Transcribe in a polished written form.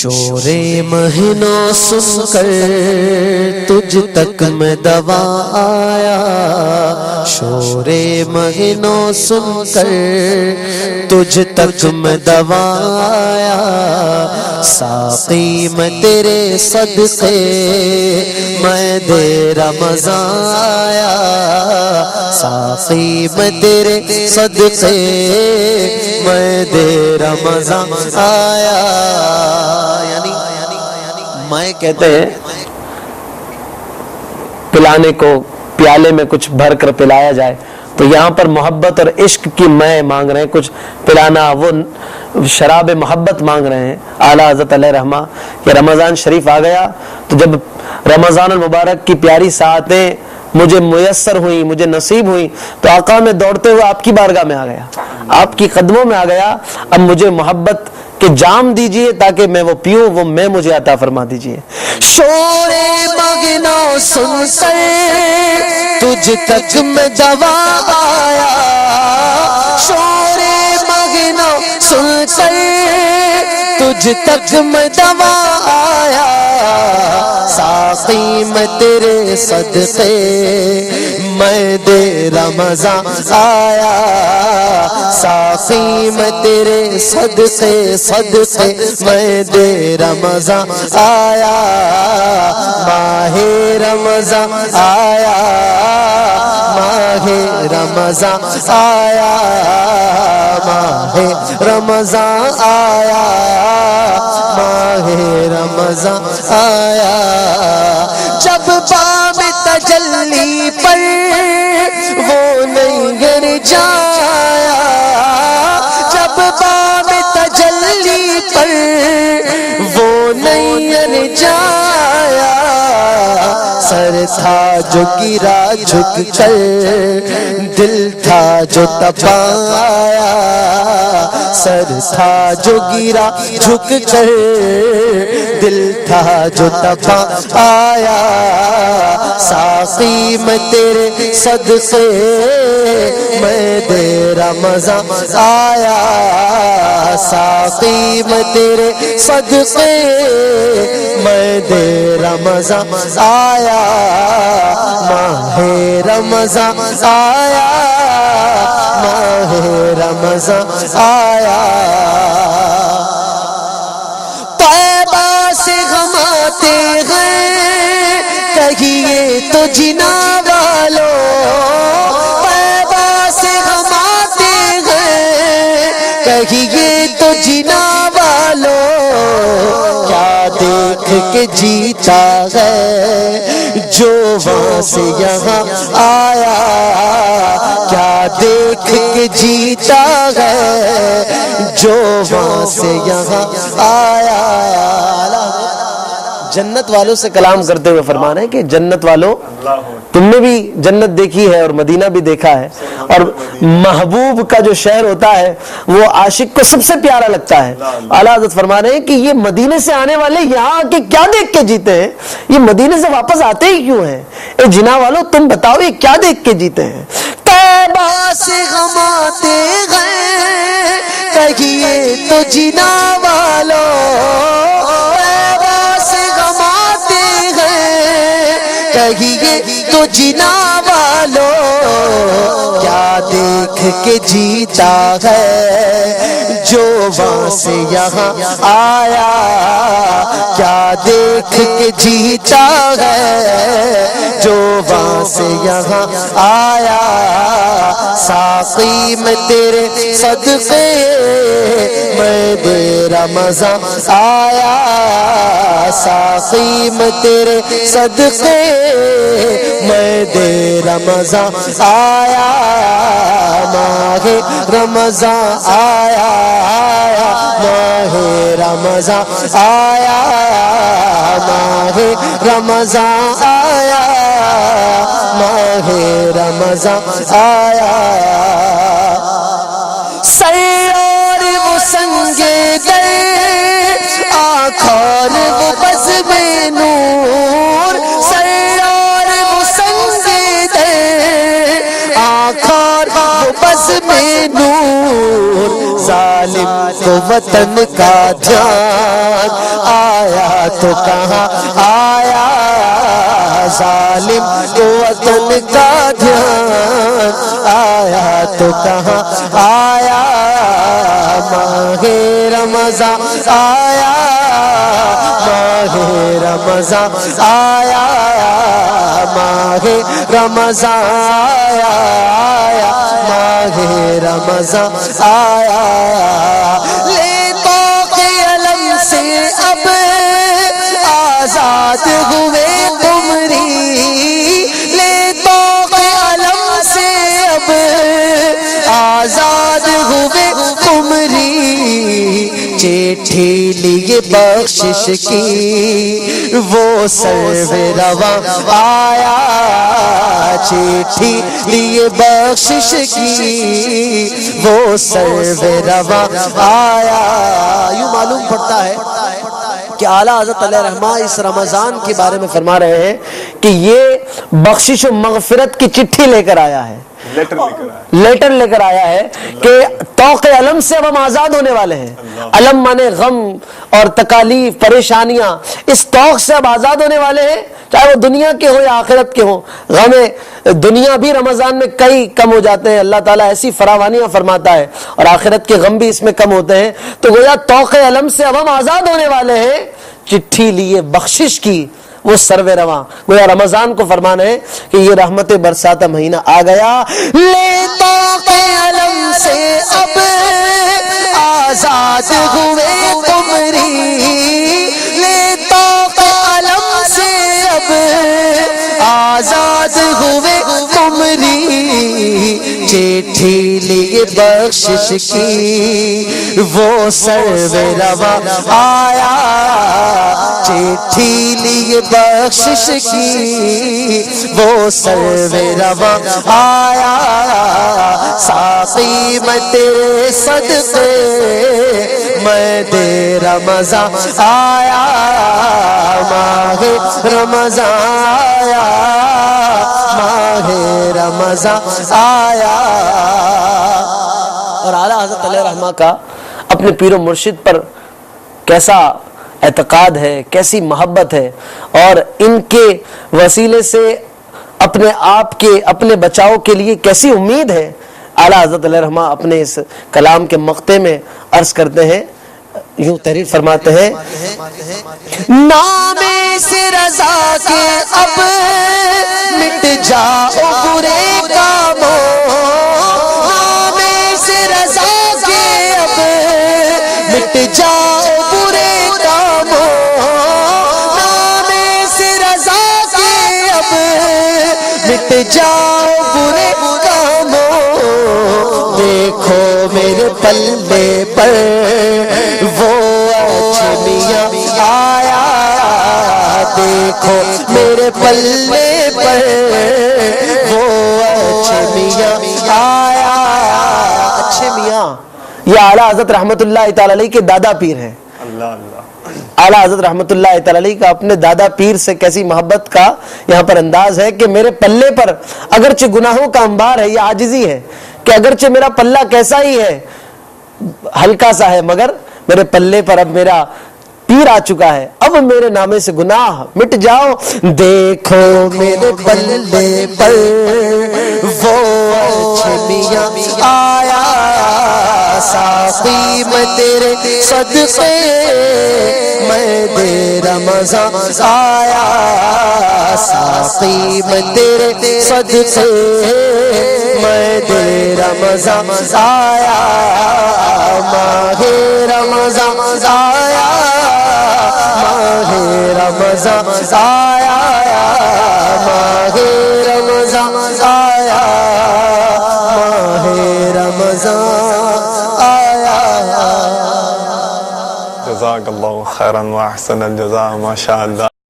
شور مہینوں سن کر تجھ تک میں دوا آیا، شور مہینوں سن کر تجھ تک میں دوا آیا، ساقی میں تیرے صدقے میں دے رمضان آیا، ساقی میں تیرے صدقے میں دے رمضان آیا۔ یعنی میں کہتے ہیں پلانے کو پیالے میں کچھ بھر کر پلایا جائے، تو یہاں پر محبت اور عشق کی میں مانگ رہے ہیں، کچھ پلانا، وہ شراب محبت مانگ رہے ہیں اعلیٰ حضرت علیہ رحمہ کہ رمضان شریف آ گیا، تو جب رمضان المبارک کی پیاری ساعتیں مجھے میسر ہوئی، مجھے نصیب ہوئی، تو آقا میں دوڑتے ہوئے آپ کی بارگاہ میں آ گیا، آپ کی قدموں میں آ گیا، اب مجھے محبت کہ جام دیجئے تاکہ میں وہ پیوں، وہ میں مجھے عطا فرما دیجئے۔ شور مگنوں سن کر تجھ تک میں دوا آیا، شور مگنوں سن کر تجھ تک میں دوا آیا، ساقی میں تیرے صدقے میں دے رمضان آیا، ساقی میں تیرے صدقے صدقے میں دے رمضان آیا، ماہ رمضان آیا، ماہ رمضان آیا، ماہ رمضان آیا، ماہ رمضان آیا، جب باب تجلی پر وہ نینگر جایا، جب باب تجلی پر وہ نینگر جایا، سر تھا جو گرا جھک کر، دل تھا جو تپایا، سر تھا جو گرا جھک کر، دل تھا جو تپا آیا، ساقی میں تیرے صدقے میں دے رمضان آیا، ساقی میں تیرے صدقے میں دے رمضان آیا، ماہ رمضان آیا، ماہ رمضان آیا، طیبہ سے غم آتے ہیں کہیے تو جنا والو، طیبہ سے غم آتے ہیں کہیے تو جنا والو، کیا دیکھ کے جیتا ہے جو وہاں سے یہاں آیا، کیا دیکھ کے جیتا ہے جو وہاں سے یہاں آیا۔ جنت والوں سے کلام کرتے ہوئے فرمانا ہے کہ جنت والوں تم نے بھی جنت دیکھی ہے اور مدینہ بھی دیکھا ہے، اور محبوب کا جو شہر ہوتا ہے وہ عاشق کو سب سے پیارا لگتا ہے۔ اعلیٰ حضرت فرما رہے ہیں کہ یہ مدینے سے آنے والے یہاں آ کے کیا دیکھ کے جیتے ہیں، یہ مدینے سے واپس آتے ہی کیوں ہیں؟ اے جنا والوں تم بتاؤ یہ کیا دیکھ کے جیتے ہیں؟ طیبہ سے غم آتے ہیں کہیے تو جنا والو، طیبہ سے غم آتے ہیں کہیے تو جنا والو، کیا دیکھ کے جیتا ہے جو وہاں سے یہاں آیا، کیا دیکھ کے جیتا ہے جو وہاں سے یہاں آیا، ساقی میں تیرے صدقے میں دے رمضان آیا، ساقی میں تیرے صدقے میں دے رمضان آیا، ماہ رمضان آیا، ماہ رمضان آیا، ماہ رمضان آیا، ماہ رمضان آیا، سیار وہ سنگے در آنکھان وہ بزم نور، سیار وہ سنگے در آنکھان وہ بزم نور، ظالم کو وطن کا دھیان آیا تو کہاں آیا، ظالم کو وطن کا دھیان آیا تو کہاں آیا، ماہ رمضان آیا، ماہ رمضان آیا، ماہ رمضان آیا، ماہ رمضان آیا، لے طوق علم سے اب آزاد ہوئے قمری، لے طوق علم سے اب آزاد ہوئے قمری، چٹھی لیے بخشش کی وہ سرو رواں آیا، چٹھی لیے بخشش کی وہ سرو رواں آیا۔ یوں معلوم پڑتا ہے کہ اعلیٰ حضرت علیہ رحمہ اس رمضان کے بارے میں فرما رہے ہیں کہ یہ بخشش و مغفرت کی چٹھی لے کر آیا ہے، لیٹر لے کر آیا ہے کہ طوق علم سے اب ہم آزاد ہونے والے ہیں۔ علم مانے غم اور تکالیف، پریشانیاں، اس طوق سے اب آزاد ہونے والے ہیں، چاہے وہ دنیا کے ہو یا آخرت کے ہوں۔ غم دنیا بھی رمضان میں کئی کم ہو جاتے ہیں، اللہ تعالیٰ ایسی فراوانیاں فرماتا ہے، اور آخرت کے غم بھی اس میں کم ہوتے ہیں۔ تو گویا طوق علم سے اب ہم آزاد ہونے والے ہیں، چٹھی لیے بخشش کی وہ سرو رواں۔ گویا رمضان کو فرمان ہے کہ یہ رحمت برساتہ مہینہ آ گیا، لے طوق علم سے اب آزاد ہوئے قمری، لے طوق علم سے اب آزاد ہوئے قمری، چٹھی لیے بخشش کی وہ سرو رواں آیا، چٹھی لیے بخشش کی وہ سرو رواں آیا، ساقی میں تیرے صدقے میں دے رمضان آیا، ماہ رمضان آیا، ماہ رمضان آیا۔ اور اعلیٰ حضرت علیہ رحمہ کا اپنے پیر و مرشد پر کیسا اعتقاد ہے، کیسی محبت ہے، اور ان کے وسیلے سے اپنے آپ کے اپنے بچاؤ کے لیے کیسی امید ہے۔ اعلیٰ حضرت علیہ رحمہ اپنے اس کلام کے مقطع میں عرض کرتے ہیں، یوں تحریر فرماتے ہیں، نام سے رضا کے اب مٹ جاؤ برے کاموں، نام سے رضا کے اب مٹ جاؤ برے کاموں، نام سے رضا کے اب مٹ جاؤ برے کاموں، دیکھو میرے پلے پر وہ اچھمیاں آیا، دیکھو میرے پلے پر وہ اچھمیاں آیا۔ اچھے میاں یہ اعلیٰ حضرت رحمت اللہ تعالی علیہ کے دادا پیر ہیں۔ اعلیٰ حضرت رحمت اللہ تعالی علیہ کا اپنے دادا پیر سے کیسی محبت کا یہاں پر انداز ہے کہ میرے پلے پر اگرچہ گناہوں کا انبار ہے، یہ عاجزی ہے کہ اگرچہ میرا پلہ کیسا ہی ہے، ہلکا سا ہے، مگر میرے پلے پر اب میرا پیر آ چکا ہے، اب میرے نامے سے گناہ مٹ جاؤ، دیکھو میرے پلے پر وہ اچھمیاں آیا، ساقی میں تیرے صدقے میں دے رمضان آیا، ساقی میں تیرے صدقے میں دے رمضان آیا، ماہ رمضان آیا، ماہ رمضان آیا، ماہ رمضان آیا، ماہ رمضان آیا۔ جزاک اللہ خیرا و احسن الجزاء، ماشاء اللہ۔